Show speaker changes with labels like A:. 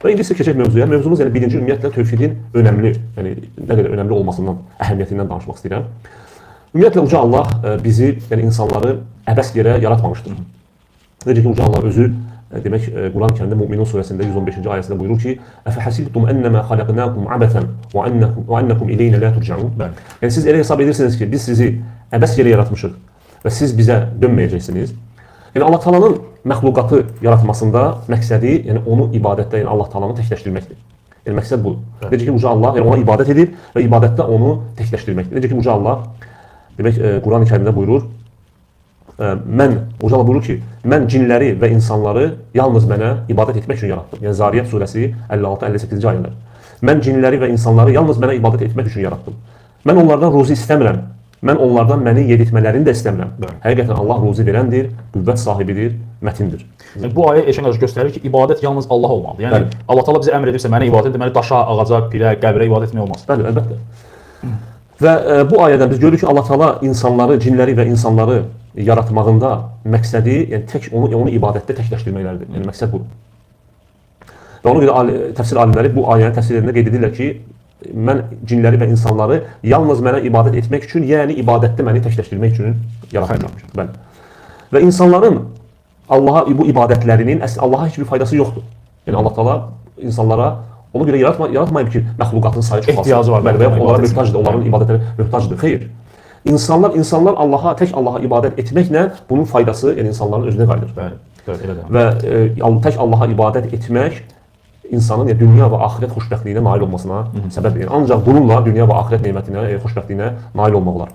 A: Və indi isə keçək mövzuya. Mövzumuz yəni birinci ümumiyyətlə tövhidin önəmli, yəni nə qədər önəmli olmasından, əhəmiyyətindən danışmaq istəyirəm. Ümumiyyətlə Uca Allah bizi, yəni insanları əbəs yerə yaratmamışdır. Necə ki Uca Allah özü demək Quran-ı Kərimdə Müminun surəsində 115-ci ayəsində buyurur ki: "Əfəhəsibtum ennəmə xalaqnakum abəsən və ennekum ileynə la turcaun." Yəni siz elə hesab edirsiniz ki, biz sizi əbəs yerə yaratmışıq və siz bizə dönməyəcəksiniz. Yəni Allah Taala'nın məxluqatı yaratmasında məqsədi, yəni onu ibadətdə, yəni Allah Taala'nı təkləşdirməkdir. Yəni məqsəd bu. Necə ki Uca Allah yəni ona ibadət edib və ibadətdə onu təkləşdirməkdir. Necə ki Uca Allah demək Quran-ı Kərimdə buyurur: Uca Allah buyurur ki, mən cinləri və insanları yalnız mənə ibadət etmək üçün yaratdım. Yəni Zariyat surəsi 56-58-ci ayələr. Mən cinləri və insanları yalnız mənə ibadət etmək üçün yaratdım. Mən onlardan ruzi istəmirəm. Mən onlardan məni yedirtmələrini də istəmirəm. Həqiqətən Allah ruzi verəndir, qüvvət sahibidir, mətindir.
B: Yəni, bu ayə eşən qarşı göstərir ki, ibadət yalnız Allaha olmalıdır. Yəni Allah Taala bizə əmr edirsə mənə ibadət et, deməli daşa, ağaca, pirə, qəbrə ibadət etmək olmaz.
A: Bəli, əlbəttə. Və bu ayədən biz görürük ki, Allah Taala insanları, cinləri və insanları yaratmağında məqsədi, yəni tək onu ibadətdə təkləşdirməklərdir. Yəni məqsəd budur. Və ona görə təfsir alimləri bu ayənin təfsirlərində qeyd edirlər ki, mən cinləri və insanları yalnız mənə ibadət etmək üçün, yəni ibadətdə məni təkləşdirmək üçün yaratmışam. Bəli. Və insanların Allaha bu ibadətlərinin Allaha heç bir faydası yoxdur. Yəni Allah Taala insanlara ona görə yaratmayıb ki, məxluqatın sayı çox
B: ehtiyacı var.
A: Bəli, və onlara möhtacdır, onların ibadətlərə möhtacdır. Xeyr. İnsanlar Allaha, tək Allaha ibadət etməklə bunun faydası, yəni insanların özünə qayıdır.
B: Bəli,
A: və tək Allaha ibadət etmək insanın dünya və axirət xoşbəxtliyinə nail olmasına səbəb verir. Ancaq bununla dünya və axirət nemətinə, xoşbəxtliyinə nail olmaq olar.